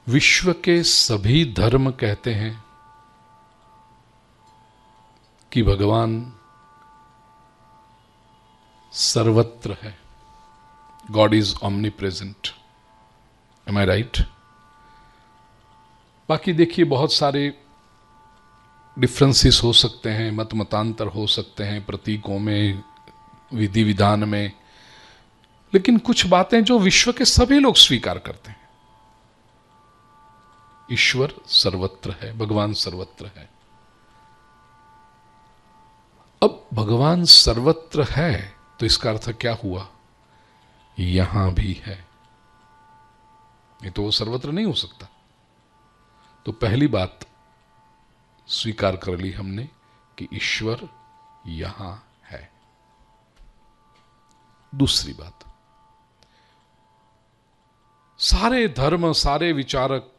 विश्व के सभी धर्म कहते हैं कि भगवान सर्वत्र है। God is omnipresent. Am I right? बाकी देखिए, बहुत सारे डिफरेंसेस हो सकते हैं, मत मतांतर हो सकते हैं प्रतीकों में, विधि विधान में, लेकिन कुछ बातें जो विश्व के सभी लोग स्वीकार करते हैं। ईश्वर सर्वत्र है, भगवान सर्वत्र है। अब भगवान सर्वत्र है तो इसका अर्थ क्या हुआ? यहां भी है, नहीं तो वो सर्वत्र नहीं हो सकता। तो पहली बात स्वीकार कर ली हमने कि ईश्वर यहां है। दूसरी बात, सारे धर्म, सारे विचारक,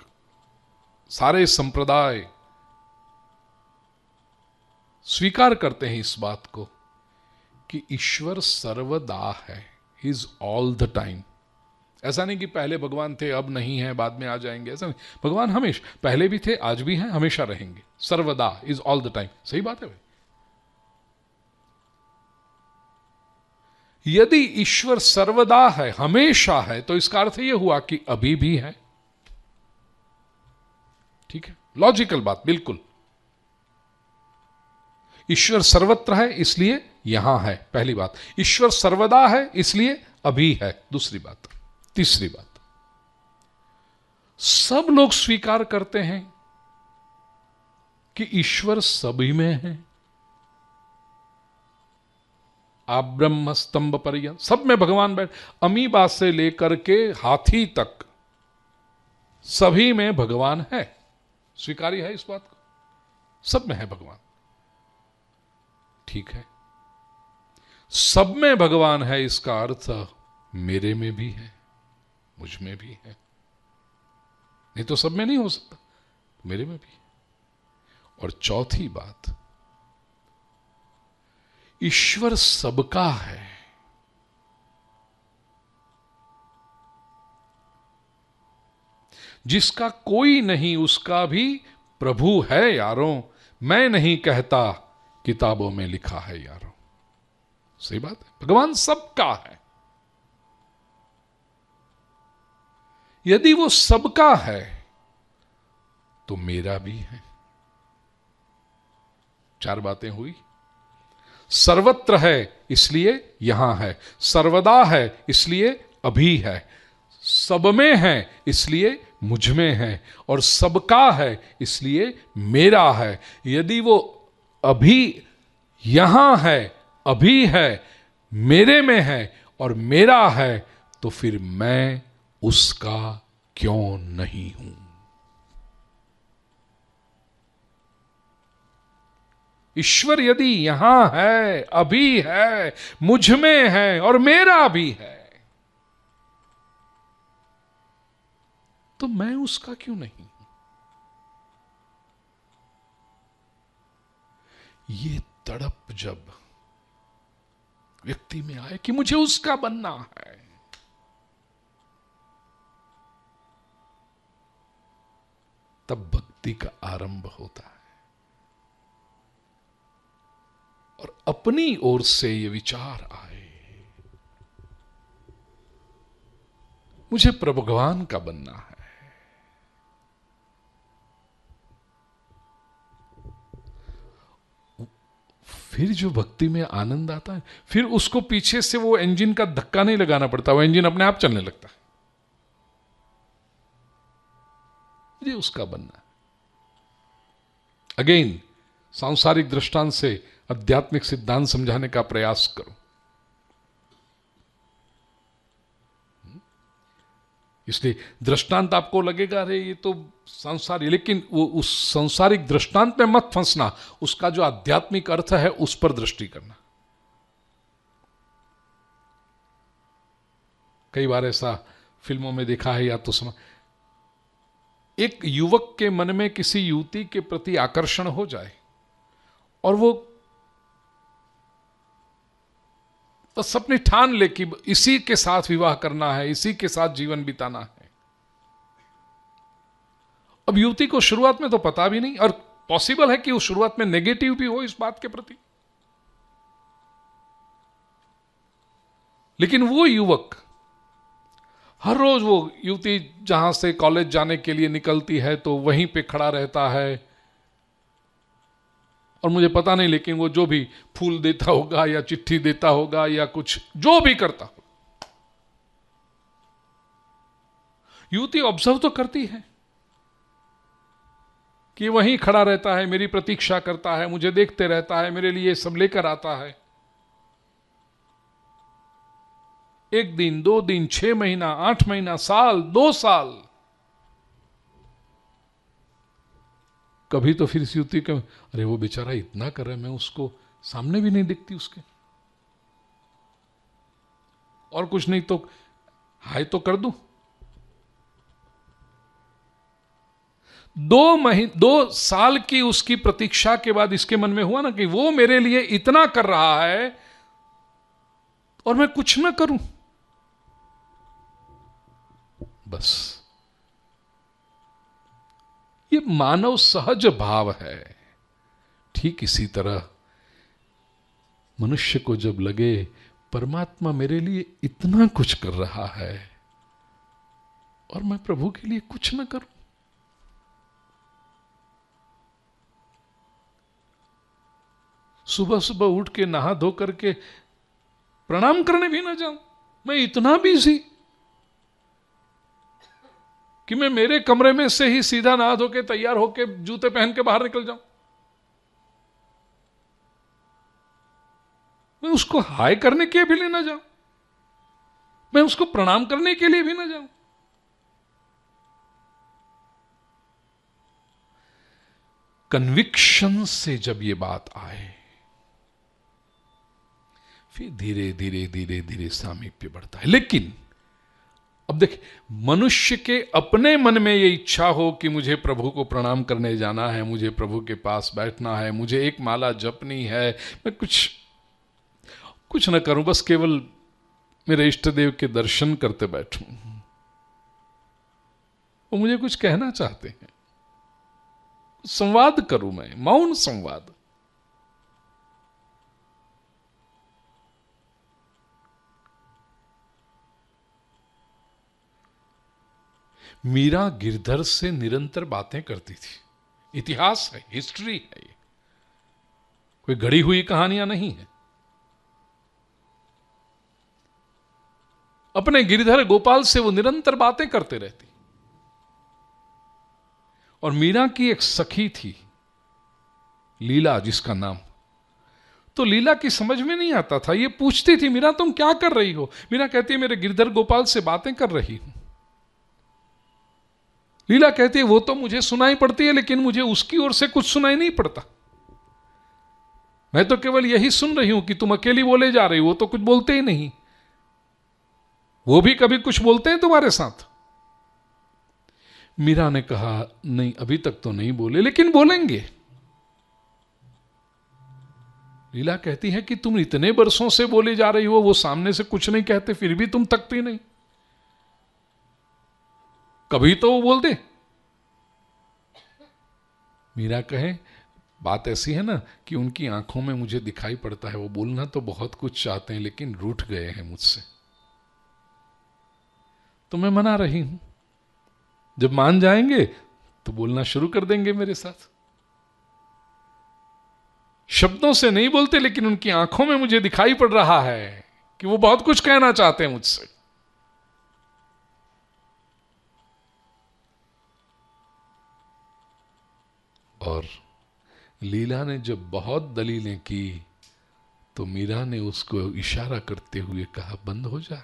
सारे संप्रदाय स्वीकार करते हैं इस बात को कि ईश्वर सर्वदा है। He is all the time. ऐसा नहीं कि पहले भगवान थे अब नहीं है बाद में आ जाएंगे, ऐसा नहीं। भगवान हमेशा पहले भी थे, आज भी हैं, हमेशा रहेंगे। सर्वदा इज ऑल द टाइम। सही बात है भाई। यदि ईश्वर सर्वदा है, हमेशा है, तो इसका अर्थ यह हुआ कि अभी भी है। ठीक है, लॉजिकल बात बिल्कुल। ईश्वर सर्वत्र है इसलिए यहां है, पहली बात। ईश्वर सर्वदा है इसलिए अभी है, दूसरी बात। तीसरी बात, सब लोग स्वीकार करते हैं कि ईश्वर सभी में है। आप ब्रह्म स्तंभ पर्यंत सब में भगवान बैठ, अमीबा से लेकर के हाथी तक सभी में भगवान है। स्वीकारी है इस बात को? सब में है भगवान। ठीक है, सब में भगवान है, इसका अर्थ मेरे में भी है, मुझ में भी है। नहीं तो सब में नहीं हो सकता, मेरे में भी है। और चौथी बात, ईश्वर सबका है। जिसका कोई नहीं उसका भी प्रभु है यारों। मैं नहीं कहता, किताबों में लिखा है यारों। सही बात है, भगवान सबका है। यदि वो सबका है तो मेरा भी है। चार बातें हुई। सर्वत्र है इसलिए यहां है, सर्वदा है इसलिए अभी है, सब में है इसलिए मुझ में है, और सबका है इसलिए मेरा है। यदि वो अभी यहां है, अभी है, मेरे में है और मेरा है, तो फिर मैं उसका क्यों नहीं हूं? ईश्वर यदि यहां है, अभी है, मुझ में है और मेरा भी है, तो मैं उसका क्यों नहीं? ये तड़प जब व्यक्ति में आए कि मुझे उसका बनना है, तब भक्ति का आरंभ होता है। और अपनी ओर से ये विचार आए, मुझे प्रभु भगवान का बनना है। फिर जो भक्ति में आनंद आता है, फिर उसको पीछे से वो इंजन का धक्का नहीं लगाना पड़ता, वो इंजन अपने आप चलने लगता है। मुझे उसका बनना है। अगेन सांसारिक दृष्टांत से आध्यात्मिक सिद्धांत समझाने का प्रयास करो। इसलिए दृष्टांत आपको लगेगा अरे ये तो सांसारिक, लेकिन वो उस सांसारिक दृष्टांत में मत फंसना, उसका जो आध्यात्मिक अर्थ है उस पर दृष्टि करना। कई बार ऐसा फिल्मों में देखा है या तो एक युवक के मन में किसी युवती के प्रति आकर्षण हो जाए और वो बस अपनी ठान ले कि इसी के साथ विवाह करना है, इसी के साथ जीवन बिताना है। अब युवती को शुरुआत में तो पता भी नहीं, और पॉसिबल है कि वो शुरुआत में नेगेटिव भी हो इस बात के प्रति, लेकिन वो युवक हर रोज, वो युवती जहां से कॉलेज जाने के लिए निकलती है तो वहीं पे खड़ा रहता है, और मुझे पता नहीं लेकिन वो जो भी फूल देता होगा या चिट्ठी देता होगा या कुछ जो भी करता होगा, युवती ऑब्जर्व तो करती है कि वहीं खड़ा रहता है, मेरी प्रतीक्षा करता है, मुझे देखते रहता है, मेरे लिए सब लेकर आता है। 1 दिन, 2 दिन, 6 महीना, 8 महीना, साल, 2 साल, कभी तो फिर इस युवती के, अरे वो बेचारा इतना कर रहा है, मैं उसको सामने भी नहीं दिखती उसके, और कुछ नहीं तो हाय तो कर दूं। 2 साल की उसकी प्रतीक्षा के बाद इसके मन में हुआ ना कि वो मेरे लिए इतना कर रहा है और मैं कुछ ना करूं, बस ये मानव सहज भाव है। ठीक इसी तरह मनुष्य को जब लगे परमात्मा मेरे लिए इतना कुछ कर रहा है और मैं प्रभु के लिए कुछ ना करूं, सुबह सुबह उठ के नहा धो करके प्रणाम करने भी ना जाऊं, मैं इतना बिजी कि मैं मेरे कमरे में से ही सीधा नहा धो के तैयार होके जूते पहन के बाहर निकल जाऊं, मैं उसको हाय करने के भी ना जाऊं, मैं उसको प्रणाम करने के लिए भी ना जाऊं। कन्विक्शन से जब ये बात आए, फिर धीरे धीरे धीरे धीरे सामीप्य बढ़ता है। लेकिन अब देखिए, मनुष्य के अपने मन में ये इच्छा हो कि मुझे प्रभु को प्रणाम करने जाना है, मुझे प्रभु के पास बैठना है, मुझे एक माला जपनी है, मैं कुछ न करूं, बस केवल मेरे इष्ट देव के दर्शन करते बैठूं, वो मुझे कुछ कहना चाहते हैं, संवाद करूं, मैं मौन संवाद। मीरा गिरधर से निरंतर बातें करती थी। इतिहास है, हिस्ट्री है, ये कोई गढ़ी हुई कहानियां नहीं है। अपने गिरधर गोपाल से वो निरंतर बातें करते रहती। और मीरा की एक सखी थी लीला, जिसका नाम, तो लीला की समझ में नहीं आता था, ये पूछती थी, मीरा तुम क्या कर रही हो? मीरा कहती है मेरे गिरधर गोपाल से बातें कर रही हूं। लीला कहती है वो तो मुझे सुनाई पड़ती है, लेकिन मुझे उसकी ओर से कुछ सुनाई नहीं पड़ता, मैं तो केवल यही सुन रही हूं कि तुम अकेली बोले जा रही हो, वो तो कुछ बोलते ही नहीं। वो भी कभी कुछ बोलते हैं तुम्हारे साथ? मीरा ने कहा नहीं, अभी तक तो नहीं बोले, लेकिन बोलेंगे। लीला कहती है कि तुम इतने वर्षों से बोले जा रही हो, वो सामने से कुछ नहीं कहते, फिर भी तुम तकती नहीं, कभी तो वो बोल दे। मीरा कहे बात ऐसी है ना कि उनकी आंखों में मुझे दिखाई पड़ता है, वो बोलना तो बहुत कुछ चाहते हैं लेकिन रूठ गए हैं मुझसे, तो मैं मना रही हूं, जब मान जाएंगे तो बोलना शुरू कर देंगे मेरे साथ। शब्दों से नहीं बोलते, लेकिन उनकी आंखों में मुझे दिखाई पड़ रहा है कि वो बहुत कुछ कहना चाहते हैं मुझसे। और लीला ने जब बहुत दलीलें की तो मीरा ने उसको इशारा करते हुए कहा बंद हो जा,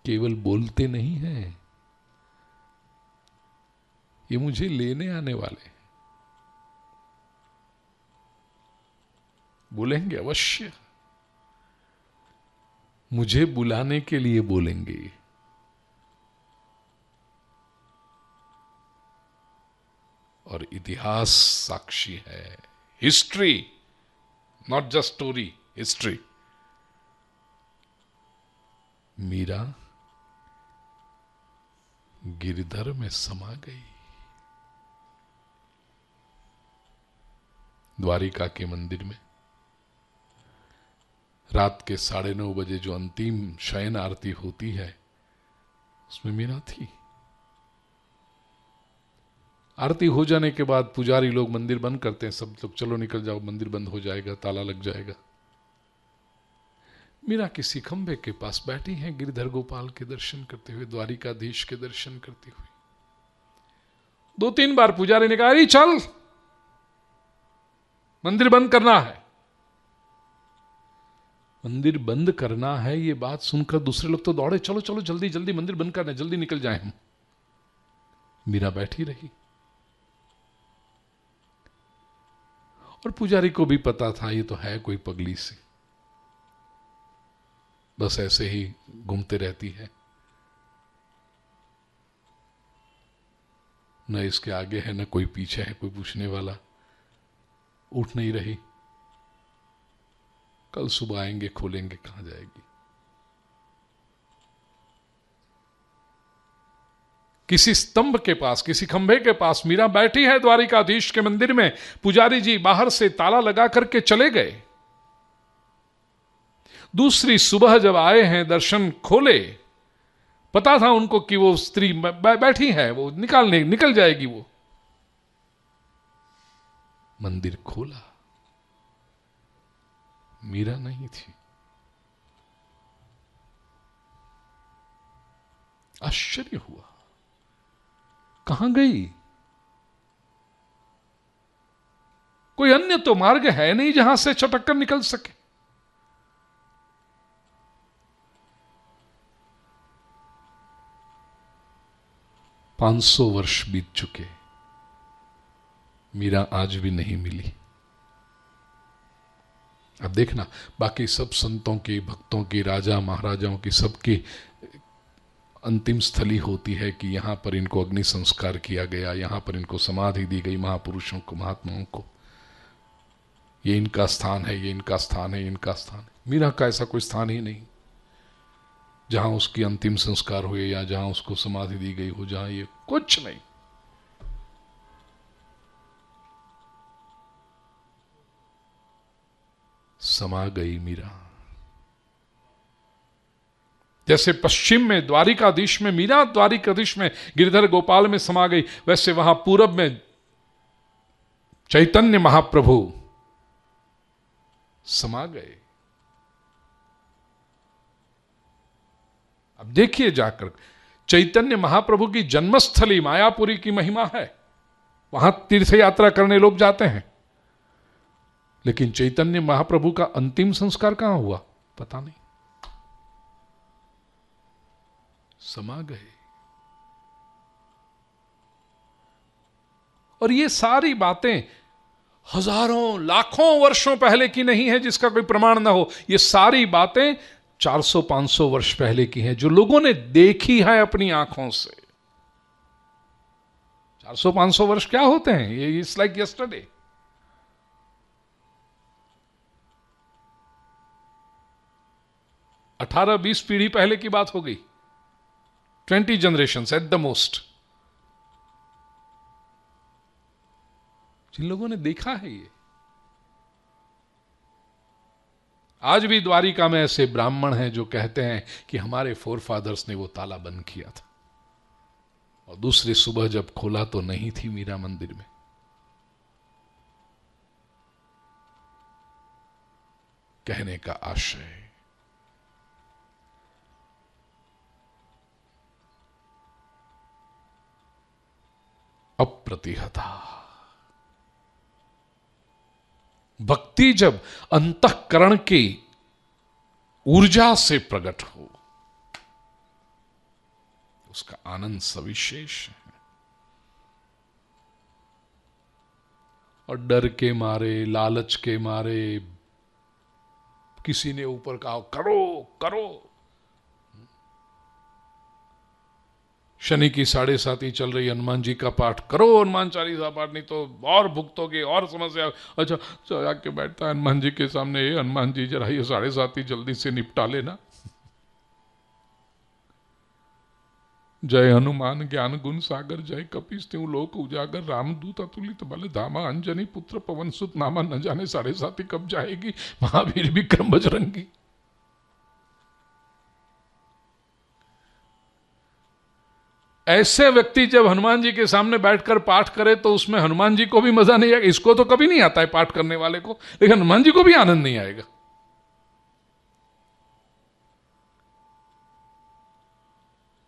केवल बोलते नहीं हैं, ये मुझे लेने आने वाले हैं, बोलेंगे अवश्य, मुझे बुलाने के लिए बोलेंगे। और इतिहास साक्षी है, history, not just story, history. Meera Girdhar में समा गई। द्वारिका के मंदिर में रात के 9:30 बजे जो अंतिम शयन आरती होती है, उसमें मीरा थी। आरती हो जाने के बाद पुजारी लोग मंदिर बंद करते हैं, सब लोग चलो निकल जाओ, मंदिर बंद हो जाएगा, ताला लग जाएगा। मीरा किसी खंभे के पास बैठी हैं, गिरधर गोपाल के दर्शन करते हुए, द्वारिकाधीश के दर्शन करती हुई। 2-3 बार पुजारी ने कहा, अरे चल मंदिर बंद करना है। मंदिर बंद करना है, ये बात सुनकर दूसरे लोग तो दौड़े, चलो चलो जल्दी जल्दी मंदिर बंद करना है, जल्दी निकल जाए हम। मीरा बैठी रही और पुजारी को भी पता था ये तो है कोई पगली सी, बस ऐसे ही घूमते रहती है, न इसके आगे है न कोई पीछे है, कोई पूछने वाला। उठ नहीं रही, कल सुबह आएंगे खोलेंगे, कहां जाएगी। किसी स्तंभ के पास, किसी खंभे के पास मीरा बैठी है द्वारिकाधीश के मंदिर में। पुजारी जी बाहर से ताला लगा करके चले गए। दूसरी सुबह जब आए हैं, दर्शन खोले, पता था उनको कि वो स्त्री बैठी है, वो निकल जाएगी। वो मंदिर खोला, मीरा नहीं थी। आश्चर्य हुआ, कहां गई? कोई अन्य तो मार्ग है नहीं जहां से छटक कर निकल सके। पांच 500 वर्ष बीत चुके, मीरा आज भी नहीं मिली। अब देखना, बाकी सब संतों की, भक्तों की, राजा महाराजाओं की, सबकी अंतिम स्थली होती है कि यहां पर इनको अग्नि संस्कार किया गया, यहां पर इनको समाधि दी गई, महापुरुषों को, महात्माओं को, ये इनका स्थान है, ये इनका स्थान है, ये इनका स्थान है। मीरा का ऐसा कोई स्थान ही नहीं जहां उसकी अंतिम संस्कार हुए या जहां उसको समाधि दी गई हो, जहां ये कुछ नहीं। समा गई मीरा। जैसे पश्चिम में द्वारिकाधीश में मीरा, द्वारिकाधीश में गिरधर गोपाल में समा गई, वैसे वहां पूरब में चैतन्य महाप्रभु समा गए। अब देखिए जाकर, चैतन्य महाप्रभु की जन्मस्थली मायापुरी की महिमा है, वहां तीर्थ यात्रा करने लोग जाते हैं, लेकिन चैतन्य महाप्रभु का अंतिम संस्कार कहां हुआ पता नहीं। समा गए। और ये सारी बातें हजारों लाखों वर्षों पहले की नहीं है जिसका कोई प्रमाण ना हो। ये सारी बातें 400-500 वर्ष पहले की हैं, जो लोगों ने देखी है अपनी आंखों से। 400-500 वर्ष क्या होते हैं, ये इट्स लाइक यस्टरडे। अठारह 20 पीढ़ी पहले की बात हो गई, 20 जनरेशंस एट द मोस्ट, जिन लोगों ने देखा है ये। आज भी द्वारिका में ऐसे ब्राह्मण हैं जो कहते हैं कि हमारे फोरफादर्स ने वो ताला बंद किया था, और दूसरी सुबह जब खोला तो नहीं थी मीरा मंदिर में। कहने का आशय, अप्रतिहता भक्ति जब अंतःकरण की ऊर्जा से प्रकट हो, उसका आनंद सविशेष है। और डर के मारे, लालच के मारे किसी ने ऊपर कहा करो करो, शनि की 7.5 चल रही, हनुमान जी का पाठ करो, हनुमान चालीसा पाठ, नहीं तो और भुगतोगे और समस्या। अच्छा जाके बैठता है हनुमान जी के सामने, हनुमान जी जरा ये 7.5 जल्दी से निपटा लेना। जय हनुमान ज्ञान गुण सागर, जय कपीस तिहु लोक उजागर, रामदूत अतुलित बल धामा, अंजनी पुत्र पवन सुत नामा, न जाने साढ़े साथी कब जाएगी, महावीर विक्रम बजरंगी। ऐसे व्यक्ति जब हनुमान जी के सामने बैठकर पाठ करे तो उसमें हनुमान जी को भी मजा नहीं आएगा। इसको तो कभी नहीं आता है पाठ करने वाले को, लेकिन हनुमान जी को भी आनंद नहीं आएगा।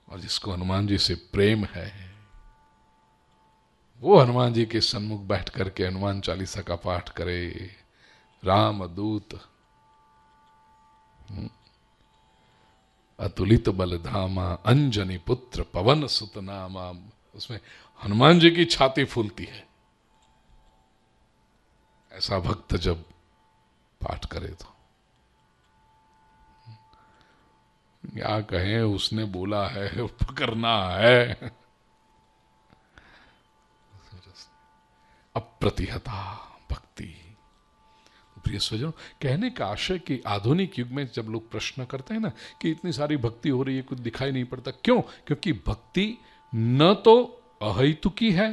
और जिसको हनुमान जी से प्रेम है, वो हनुमान जी के सन्मुख बैठ करके हनुमान चालीसा का पाठ करे। राम दूत अतुलित बल धामा, अंजनी पुत्र पवन सुत नामा, उसमें हनुमान जी की छाती फूलती है। ऐसा भक्त जब पाठ करे तो क्या कहें, उसने बोला है, करना है। अप्रतिहता भक्ति। प्रिय स्वजनों, कहने का आशय कि आधुनिक युग में जब लोग प्रश्न करते हैं ना कि इतनी सारी भक्ति हो रही है, कुछ दिखाई नहीं पड़ता, क्यों? क्योंकि भक्ति न तो अहेतुकी है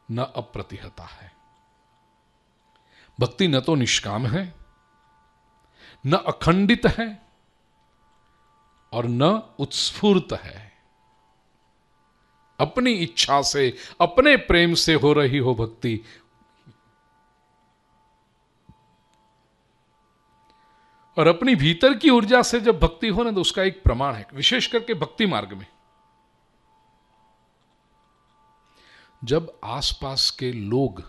न अप्रतिहता है। भक्ति न तो निष्काम है, न अखंडित है और न उत्स्फूर्त है। अपनी इच्छा से, अपने प्रेम से हो रही हो भक्ति, और अपनी भीतर की ऊर्जा से जब भक्ति हो ना, तो उसका एक प्रमाण है, विशेष करके भक्ति मार्ग में। जब आसपास के लोग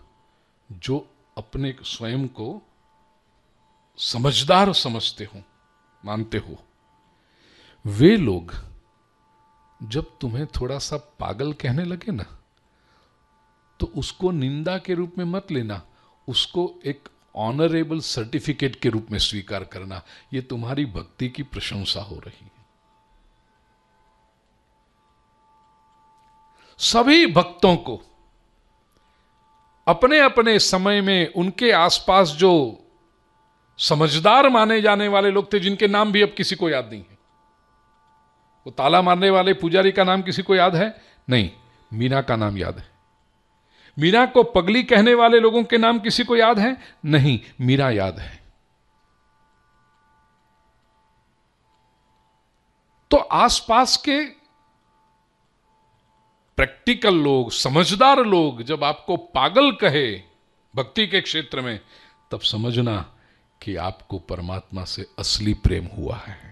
जो अपने स्वयं को समझदार समझते हो, मानते हो, वे लोग जब तुम्हें थोड़ा सा पागल कहने लगे ना, तो उसको निंदा के रूप में मत लेना, उसको एक ऑनरेबल सर्टिफिकेट के रूप में स्वीकार करना। ये तुम्हारी भक्ति की प्रशंसा हो रही है। सभी भक्तों को अपने अपने समय में उनके आसपास जो समझदार माने जाने वाले लोग थे, जिनके नाम भी अब किसी को याद नहीं है, वो ताला मारने वाले पुजारी का नाम किसी को याद है? नहीं। मीना का नाम याद है। मीरा को पगली कहने वाले लोगों के नाम किसी को याद है? नहीं, मीरा याद है। तो आसपास के प्रैक्टिकल लोग, समझदार लोग जब आपको पागल कहे भक्ति के क्षेत्र में, तब समझना कि आपको परमात्मा से असली प्रेम हुआ है।